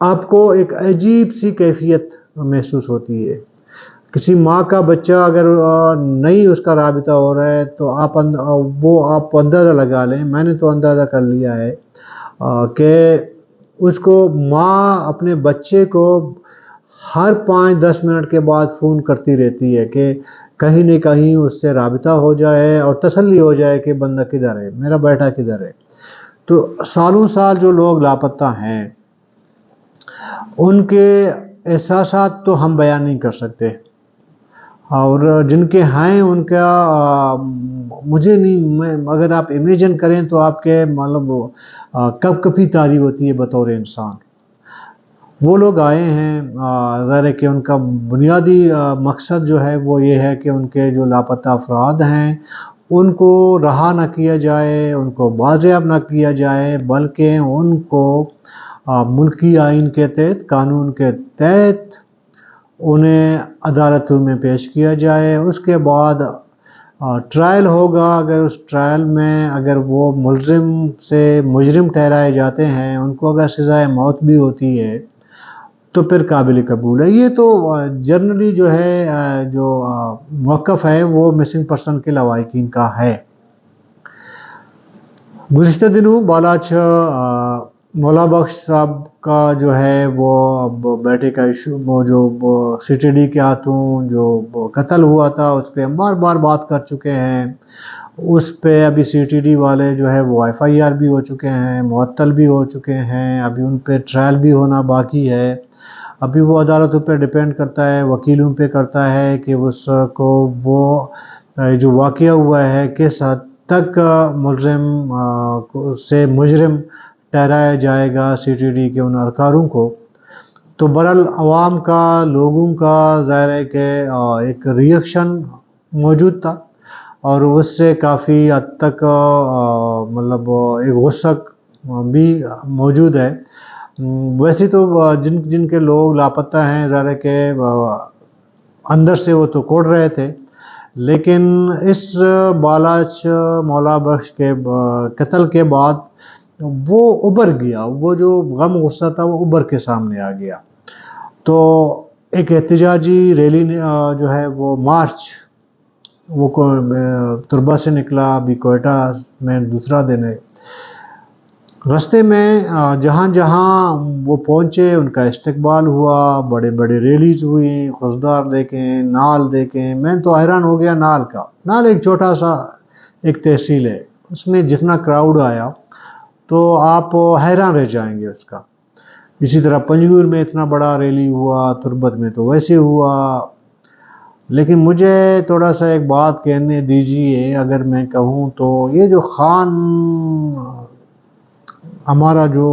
آپ کو ایک عجیب سی کیفیت محسوس ہوتی ہے. کسی ماں کا بچہ اگر نہیں اس کا رابطہ ہو رہا ہے تو آپ اندازہ لگا لیں، میں نے تو اندازہ کر لیا ہے کہ اس کو ماں اپنے بچے کو ہر 5-10 منٹ کے بعد فون کرتی رہتی ہے کہ کہیں نہ کہیں اس سے رابطہ ہو جائے اور تسلی ہو جائے کہ بندہ کدھر ہے، میرا بیٹا کدھر ہے. تو سالوں سال جو لوگ لاپتہ ہیں ان کے احساسات تو ہم بیان نہیں کر سکتے، اور جن کے ہیں ان کا مجھے نہیں، اگر آپ امیجن کریں تو آپ کے مطلب کب کبھی تاری ہوتی ہے بطور انسان. وہ لوگ آئے ہیں، ظاہر ہے کہ ان کا بنیادی مقصد جو ہے وہ یہ ہے کہ ان کے جو لاپتہ افراد ہیں ان کو رہا نہ کیا جائے، ان کو بازیاب نہ کیا جائے، بلکہ ان کو ملکی آئین کے تحت، قانون کے تحت انہیں عدالتوں میں پیش کیا جائے. اس کے بعد ٹرائل ہوگا. اگر اس ٹرائل میں اگر وہ ملزم سے مجرم ٹھہرائے جاتے ہیں، ان کو اگر سزائے موت بھی ہوتی ہے تو پھر قابل قبول ہے. یہ تو جنرلی جو ہے جو موقف ہے وہ مسنگ پرسن کے لواحقین کا ہے. گزشتہ دنوں بالاچ مولا بخش صاحب کا جو ہے وہ بیٹے کا ایشو، وہ جو سی ٹی ڈی کے ہاتھوں جو قتل ہوا تھا اس پہ ہم بار بار بات کر چکے ہیں. اس پہ ابھی سی ٹی ڈی والے جو ہے وہ ایف آئی آر بھی ہو چکے ہیں، معطل بھی ہو چکے ہیں، ابھی ان پہ ٹرائل بھی ہونا باقی ہے. ابھی وہ عدالتوں پہ ڈیپینڈ کرتا ہے، وکیلوں پہ کرتا ہے کہ اس کو وہ جو واقعہ ہوا ہے کس حد تک ملزم سے مجرم ٹھہرایا جائے گا سی ٹی ڈی کے ان ارکانوں کو. تو برحال عوام کا، لوگوں کا ظاہر ہے کہ ایک ریئیکشن موجود تھا، اور اس سے کافی حد تک مطلب ایک غصہ بھی موجود ہے. ویسے تو جن کے لوگ لاپتہ ہیں ظاہر ہے کہ اندر سے وہ تو کوڑ رہے تھے، لیکن اس بالاچ مولا بخش کے قتل کے بعد وہ ابھر گیا، وہ جو غم غصہ تھا وہ ابھر کے سامنے آ گیا. تو ایک احتجاجی ریلی جو ہے وہ مارچ وہ تربہ سے نکلا، ابھی کوئٹہ میں دوسرا دن ہے. رستے میں جہاں جہاں وہ پہنچے ان کا استقبال ہوا، بڑے بڑے ریلیز ہوئی، خضدار دیکھیں، نال دیکھیں. میں تو حیران ہو گیا نال کا. نال ایک چھوٹا سا ایک تحصیل ہے، اس میں جتنا کراؤڈ آیا تو آپ حیران رہ جائیں گے اس کا. اسی طرح پنجگور میں اتنا بڑا ریلی ہوا، تربت میں تو ویسے ہوا. لیکن مجھے تھوڑا سا ایک بات کہنے دیجیے، اگر میں کہوں تو یہ جو خان ہمارا جو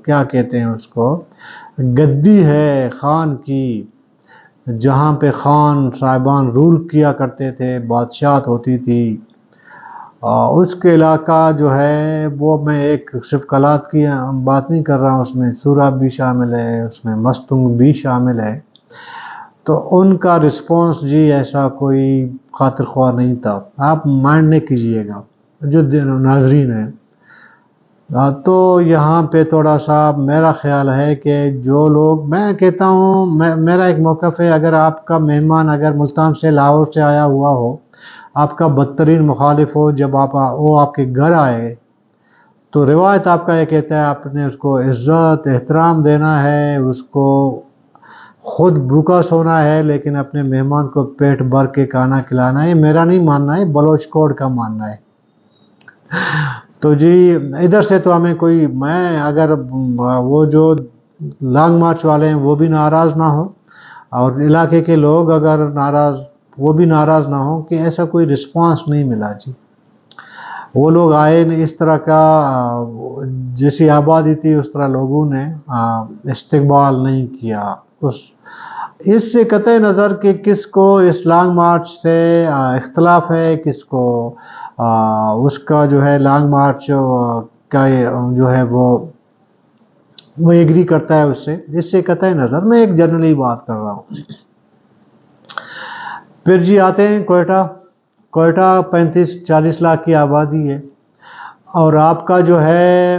کیا کہتے ہیں اس کو، گدی ہے خان کی، جہاں پہ خان صاحبان رول کیا کرتے تھے، بادشاہت ہوتی تھی، اس کے علاقہ جو ہے وہ میں ایک صرف قلات کی بات نہیں کر رہا ہوں، اس میں سوراب بھی شامل ہے، اس میں مستنگ بھی شامل ہے. تو ان کا رسپانس جی ایسا کوئی خاطر خواہ نہیں تھا. آپ مائنڈ نہیں کیجئے گا جو ناظرین ہیں. تو یہاں پہ تھوڑا سا میرا خیال ہے کہ جو لوگ، میں کہتا ہوں میرا ایک موقف ہے، اگر آپ کا مہمان اگر ملتان سے لاہور سے آیا ہوا ہو، آپ کا بدترین مخالف ہو، جب وہ آپ کے گھر آئے تو روایت آپ کا یہ کہتا ہے آپ نے اس کو عزت احترام دینا ہے، اس کو خود بھوکا سونا ہے لیکن اپنے مہمان کو پیٹ بھر کے کھانا کھلانا ہے. یہ میرا نہیں ماننا ہے، بلوچ کوڈ کا ماننا ہے. تو جی ادھر سے تو ہمیں کوئی، میں اگر وہ جو لانگ مارچ والے ہیں وہ بھی ناراض نہ ہو، اور علاقے کے لوگ اگر ناراض، وہ بھی ناراض نہ ہو کہ ایسا کوئی رسپانس نہیں ملا. جی وہ لوگ آئے اس طرح کا، جیسی آبادی تھی اس طرح لوگوں نے استقبال نہیں کیا. اس سے قطع نظر کہ کس کو اس لانگ مارچ سے اختلاف ہے، کس کو اس کا جو ہے لانگ مارچ کا جو ہے وہ ایگری کرتا ہے اس سے قطع نظر میں ایک جنرلی بات کر رہا ہوں. پھر جی آتے ہیں کوئٹہ 35-40 لاکھ کی آبادی ہے، اور آپ کا جو ہے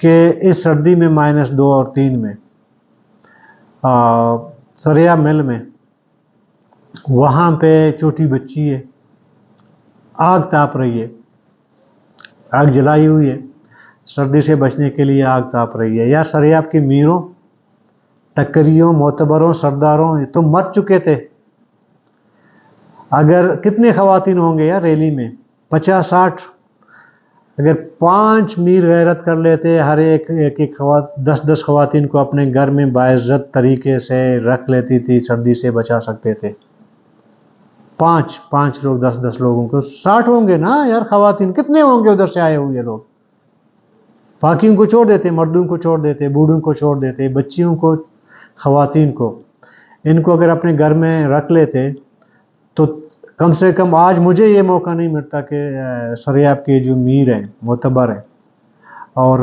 کہ اس سردی میں -2 اور 3 میں سریا مل میں وہاں پہ چھوٹی بچی ہے، آگ تاپ رہی ہے، آگ جلائی ہوئی ہے، سردی سے بچنے کے لیے آگ تاپ رہی ہے۔ یا سریاب کی میروں، ٹکریوں، معتبروں، سرداروں، یہ تو مر چکے تھے۔ اگر کتنے خواتین ہوں گے یار ریلی میں؟ 50-60۔ اگر 5 میر غیرت کر لیتے، ہر ایک 10 خواتین کو اپنے گھر میں باعزت طریقے سے رکھ لیتی تھی، سردی سے بچا سکتے تھے۔ 5 لوگ 10 لوگوں کو 60 ہوں گے نا یار خواتین، کتنے ہوں گے ادھر سے آئے ہوئے لوگ؟ باقیوں کو چھوڑ دیتے، مردوں کو چھوڑ دیتے، بوڑھوں کو چھوڑ دیتے، بچیوں کو، خواتین کو، ان کو اگر اپنے گھر میں رکھ لیتے تو کم سے کم آج مجھے یہ موقع نہیں ملتا کہ سریاب کے جو میر ہیں، معتبر ہیں، اور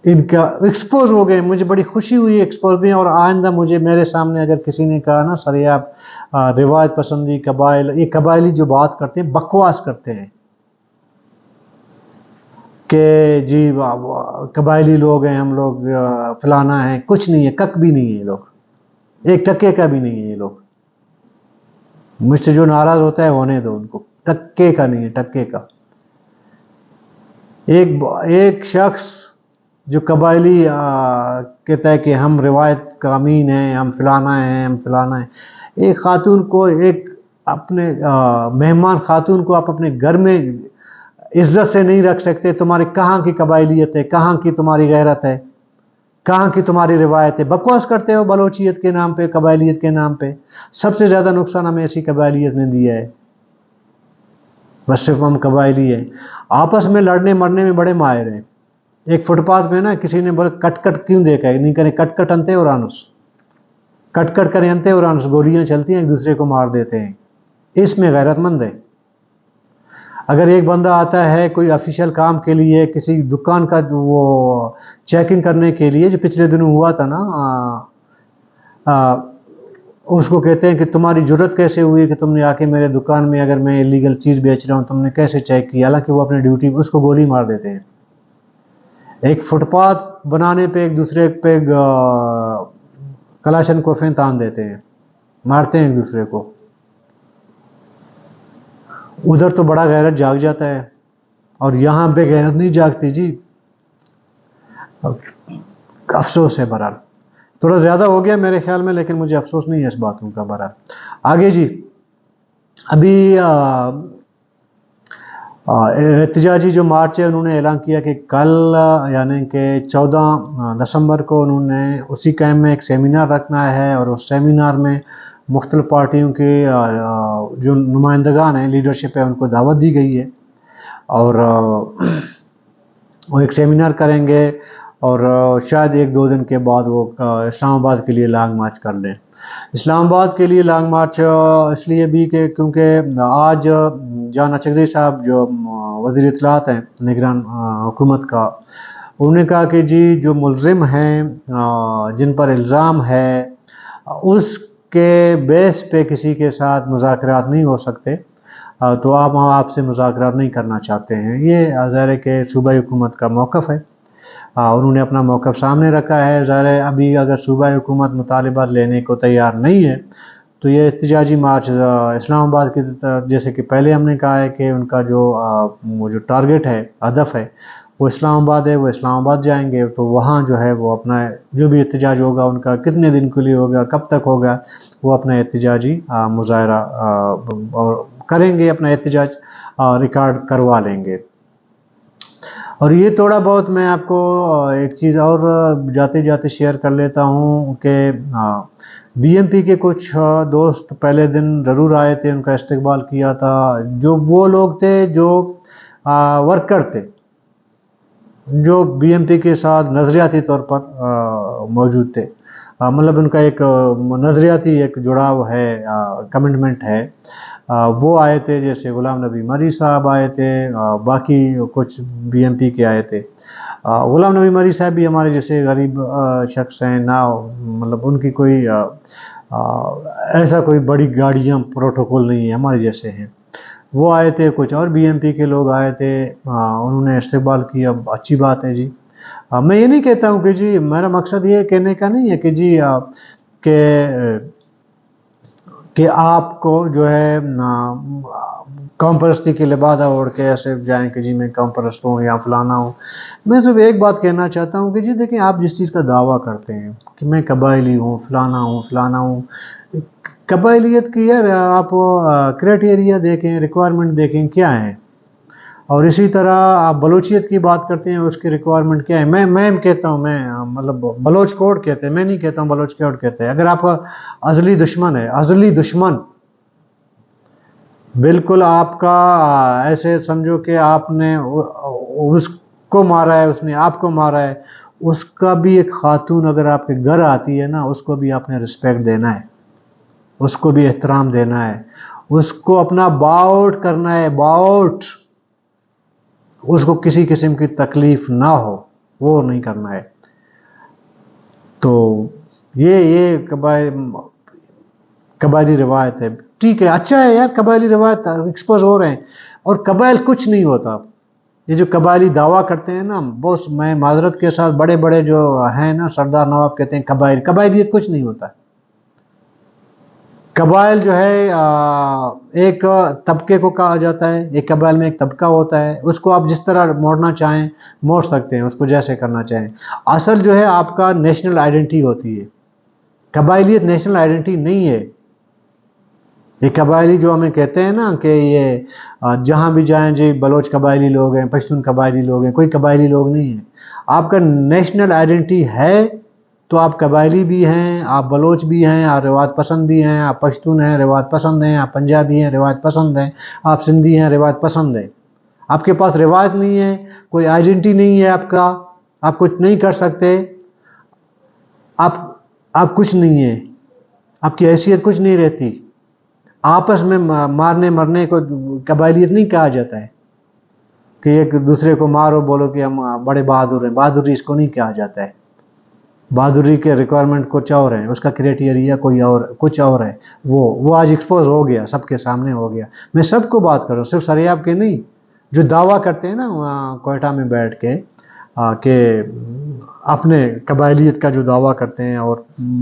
ان کا ایکسپوز ہو گئے۔ مجھے بڑی خوشی ہوئی ایکسپوز بھی، اور آئندہ مجھے میرے سامنے اگر کسی نے کہا نا سریاب روایت پسندی قبائل، یہ قبائلی جو بات کرتے ہیں بکواس کرتے ہیں کہ جی قبائلی لوگ ہیں ہم لوگ، فلانا ہے، کچھ نہیں ہے، کک بھی نہیں ہے یہ لوگ، ایک ٹکے کا بھی نہیں ہے یہ لوگ۔ مجھ سے جو ناراض ہوتا ہے ہونے دو ان کو، ٹکے کا نہیں ہے، ٹکے کا۔ ایک شخص جو قبائلی کہتا ہے کہ ہم روایت کا امین ہیں، ہم فلانا ہیں، ہم فلانا ہیں، ایک خاتون کو، ایک اپنے مہمان خاتون کو آپ اپنے گھر میں عزت سے نہیں رکھ سکتے؟ تمہاری کہاں کی قبائلیت ہے؟ کہاں کی تمہاری غیرت ہے؟ کہاں کی تمہاری روایت ہے؟ بکواس کرتے ہو بلوچیت کے نام پہ، قبائلیت کے نام پہ۔ سب سے زیادہ نقصان ہمیں ایسی قبائلیت نے دیا ہے، بس صرف ہم قبائلی ہیں، آپس میں لڑنے مرنے میں بڑے ماہر ہیں۔ ایک فٹ پاتھ میں نا کسی نے بولے کٹ کٹ کیوں دیکھا ہے؟ نہیں کریں کٹ کٹ انتے اورانس، کٹ کٹ کریں انتے اورانس، گولیاں چلتی ہیں ایک دوسرے کو مار دیتے ہیں، اس میں غیرت مند ہے۔ اگر ایک بندہ آتا ہے کوئی آفیشیل کام کے لیے، کسی دکان کا وہ چیکنگ کرنے کے لیے، جو پچھلے دنوں ہوا تھا نا، اس کو کہتے ہیں کہ تمہاری جرت کیسے ہوئی کہ تم نے آ کے میرے دکان میں، اگر میں ایلیگل چیز بیچ رہا ہوں، تم نے کیسے چیک کی؟ حالانکہ وہ اپنے ڈیوٹی، اس کو گولی مار دیتے ہیں۔ ایک فٹ پاتھ بنانے پہ ایک دوسرے پہ کلاشن کوفیں تان دیتے ہیں، مارتے ہیں ایک دوسرے کو۔ ادھر تو بڑا غیرت جاگ جاتا ہے، اور یہاں پہ غیرت نہیں جاگتی جی، افسوس ہے۔ بہرحال تھوڑا زیادہ ہو گیا میرے خیال میں، لیکن مجھے افسوس نہیں ہے اس باتوں کا۔ بہرحال آگے جی، ابھی احتجاجی جو مارچ ہے، انہوں نے اعلان کیا کہ کل یعنی کہ 14 دسمبر کو انہوں نے اسی کیمپ میں ایک سیمینار رکھنا ہے، اور اس سیمینار میں مختلف پارٹیوں کے جو نمائندگان ہیں، لیڈرشپ ہے، ان کو دعوت دی گئی ہے، اور وہ ایک سیمینار کریں گے، اور شاید 1-2 دن کے بعد وہ اسلام آباد کے لیے لانگ مارچ کر لیں۔ اسلام آباد کے لیے لانگ مارچ اس لیے بھی کہ کیونکہ آج جان اچکزئی صاحب جو وزیر اطلاعات ہیں نگران حکومت کا، انہوں نے کہا کہ جی جو ملزم ہیں، جن پر الزام ہے، اس کے بیس پہ کسی کے ساتھ مذاکرات نہیں ہو سکتے، تو آپ سے مذاکرات نہیں کرنا چاہتے ہیں۔ یہ ظاہر ہے کہ صوبائی حکومت کا موقف ہے، انہوں نے اپنا موقف سامنے رکھا ہے۔ ظاہر ہے ابھی اگر صوبائی حکومت مطالبات لینے کو تیار نہیں ہے، تو یہ احتجاجی مارچ اسلام آباد کی طرف، جیسے کہ پہلے ہم نے کہا ہے کہ ان کا جو ٹارگٹ ہے، ہدف ہے، وہ اسلام آباد ہے، وہ اسلام آباد جائیں گے، تو وہاں جو ہے وہ اپنا جو بھی احتجاج ہوگا، ان کا کتنے دن کے لیے ہوگا، کب تک ہوگا، وہ اپنا احتجاجی مظاہرہ کریں گے، اپنا احتجاج ریکارڈ کروا لیں گے۔ اور یہ تھوڑا بہت میں آپ کو ایک چیز اور جاتے جاتے شیئر کر لیتا ہوں کہ بی ایم پی کے کچھ دوست پہلے دن ضرور آئے تھے، ان کا استقبال کیا تھا، جو وہ لوگ تھے جو ورکر تھے، جو بی ایم پی کے ساتھ نظریاتی طور پر موجود تھے، مطلب ان کا ایک نظریاتی ایک جڑاؤ ہے، کمٹمنٹ ہے، وہ آئے تھے، جیسے غلام نبی مری صاحب آئے تھے، باقی کچھ بی ایم پی کے آئے تھے۔ غلام نبی مری صاحب بھی ہمارے جیسے غریب شخص ہیں، نہ مطلب ان کی کوئی ایسا کوئی بڑی گاڑیاں پروٹوکول نہیں ہے، ہمارے جیسے ہیں، وہ آئے تھے، کچھ اور بی ایم پی کے لوگ آئے تھے، انہوں نے استقبال کیا، اچھی بات ہے جی۔ میں یہ نہیں کہتا ہوں کہ جی، میرا مقصد یہ کہنے کا نہیں ہے کہ جی کہ آپ کو جو ہے قوم پرستی کے لبادہ اوڑھ کے ایسے جائیں کہ جی میں قوم پرست ہوں یا فلانا ہوں۔ میں صرف ایک بات کہنا چاہتا ہوں کہ جی دیکھیں، آپ جس چیز کا دعویٰ کرتے ہیں کہ میں قبائلی ہوں، فلانا ہوں فلانا ہوں، قبائلیت کی یار آپ کرائٹیریا دیکھیں، ریکوائرمنٹ دیکھیں کیا ہے، اور اسی طرح آپ بلوچیت کی بات کرتے ہیں، اس کی ریکوائرمنٹ کیا ہے۔ میں کہتا ہوں، میں مطلب بلوچ کوڈ کہتے ہیں، میں نہیں کہتا ہوں بلوچ کوڈ کہتے ہیں۔ اگر آپ کا ازلی دشمن ہے، ازلی دشمن، بالکل آپ کا ایسے سمجھو کہ آپ نے اس کو مارا ہے، اس نے آپ کو مارا ہے، اس کا بھی ایک خاتون اگر آپ کے گھر آتی ہے نا، اس کو بھی آپ نے رسپیکٹ دینا ہے، اس کو بھی احترام دینا ہے، اس کو اپنا باؤٹ کرنا ہے، باؤٹ، اس کو کسی قسم کی تکلیف نہ ہو، وہ نہیں کرنا ہے۔ تو یہ قبائلی روایت ہے، ٹھیک ہے، اچھا ہے یار، قبائلی روایت ایکسپوز ہو رہے ہیں، اور قبائل کچھ نہیں ہوتا۔ یہ جو قبائلی دعویٰ کرتے ہیں نا، بہت، میں معذرت کے ساتھ، بڑے بڑے جو ہیں نا سردار نواب کہتے ہیں قبائلیت کچھ نہیں ہوتا۔ قبائل جو ہے ایک طبقے کو کہا جاتا ہے، ایک قبائل میں ایک طبقہ ہوتا ہے، اس کو آپ جس طرح موڑنا چاہیں موڑ سکتے ہیں، اس کو جیسے کرنا چاہیں۔ اصل جو ہے آپ کا نیشنل آئیڈینٹی ہوتی ہے، قبائلیت نیشنل آئیڈینٹی نہیں ہے۔ یہ قبائلی جو ہمیں کہتے ہیں نا کہ یہ جہاں بھی جائیں جی بلوچ قبائلی لوگ ہیں، پشتون قبائلی لوگ ہیں، کوئی قبائلی لوگ نہیں ہیں۔ آپ کا نیشنل آئیڈینٹی ہے تو آپ قبائلی بھی ہیں، آپ بلوچ بھی ہیں، آپ روایت پسند بھی ہیں، آپ پشتون ہیں، روایت پسند ہیں، آپ پنجابی ہیں، روایت پسند ہیں، آپ سندھی ہیں، روایت پسند ہیں۔ آپ کے پاس روایت نہیں ہے، کوئی آئیڈینٹی نہیں ہے آپ کا، آپ کچھ نہیں کر سکتے، آپ کچھ نہیں ہیں، آپ کی حیثیت کچھ نہیں رہتی۔ آپس میں مارنے مرنے کو قبائلیت نہیں کہا جاتا ہے کہ ایک دوسرے کو مارو، بولو کہ ہم بڑے بہادر ہیں۔ بہادری اس کو نہیں کہا جاتا ہے۔ بہادری کے ریکوائرمنٹ کچھ اور ہیں، اس کا کرائٹیریا کوئی اور، کچھ اور ہے۔ وہ آج ایکسپوز ہو گیا، سب کے سامنے ہو گیا۔ میں سب کو بات کر رہا ہوں، صرف سریاب کے نہیں۔ جو دعویٰ کرتے ہیں نا کوئٹہ میں بیٹھ کے کہ اپنے قبائلیت کا جو دعویٰ کرتے ہیں اور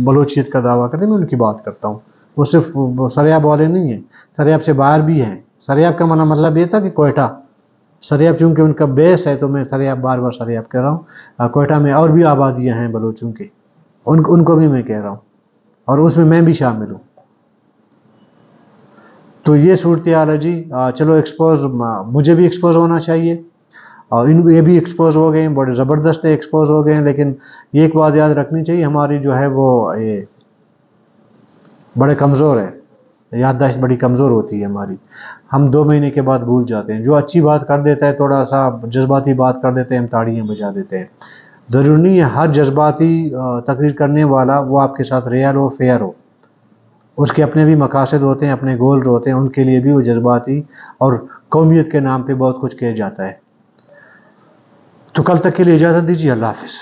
بلوچیت کا دعویٰ کرتے ہیں، میں ان کی بات کرتا ہوں۔ وہ صرف سریاب والے نہیں ہیں، سریاب سے باہر بھی ہیں۔ سریاب کا مطلب یہ تھا کہ کوئٹہ، سریاب چونکہ ان کا بیس ہے تو میں سریاب بار بار سریاب کہہ رہا ہوں۔ کوئٹہ میں اور بھی آبادیاں ہیں بلوچوں کی، ان کو بھی میں کہہ رہا ہوں، اور اس میں بھی شامل ہوں۔ تو یہ صورتحال ہے جی۔ چلو ایکسپوز، مجھے بھی ایکسپوز ہونا چاہیے، اور یہ بھی ایکسپوز ہو گئے ہیں، بڑے زبردست ایکسپوز ہو گئے ہیں، لیکن یہ ایک بات یاد رکھنی چاہیے، ہماری جو ہے وہ یہ بڑے کمزور ہے، یادداشت بڑی کمزور ہوتی ہے ہماری۔ ہم 2 مہینے کے بعد بھول جاتے ہیں۔ جو اچھی بات کر دیتا ہے، تھوڑا سا جذباتی بات کر دیتے ہیں، ہم تاڑیاں بجا دیتے ہیں۔ ضروری نہیں ہے ہر جذباتی تقریر کرنے والا وہ آپ کے ساتھ ریئل ہو، فیئر ہو۔ اس کے اپنے بھی مقاصد ہوتے ہیں، اپنے گولز ہوتے ہیں، ان کے لیے بھی وہ جذباتی اور قومیت کے نام پہ بہت کچھ کیا جاتا ہے۔ تو کل تک کے لیے اجازت دیجیے، اللہ حافظ۔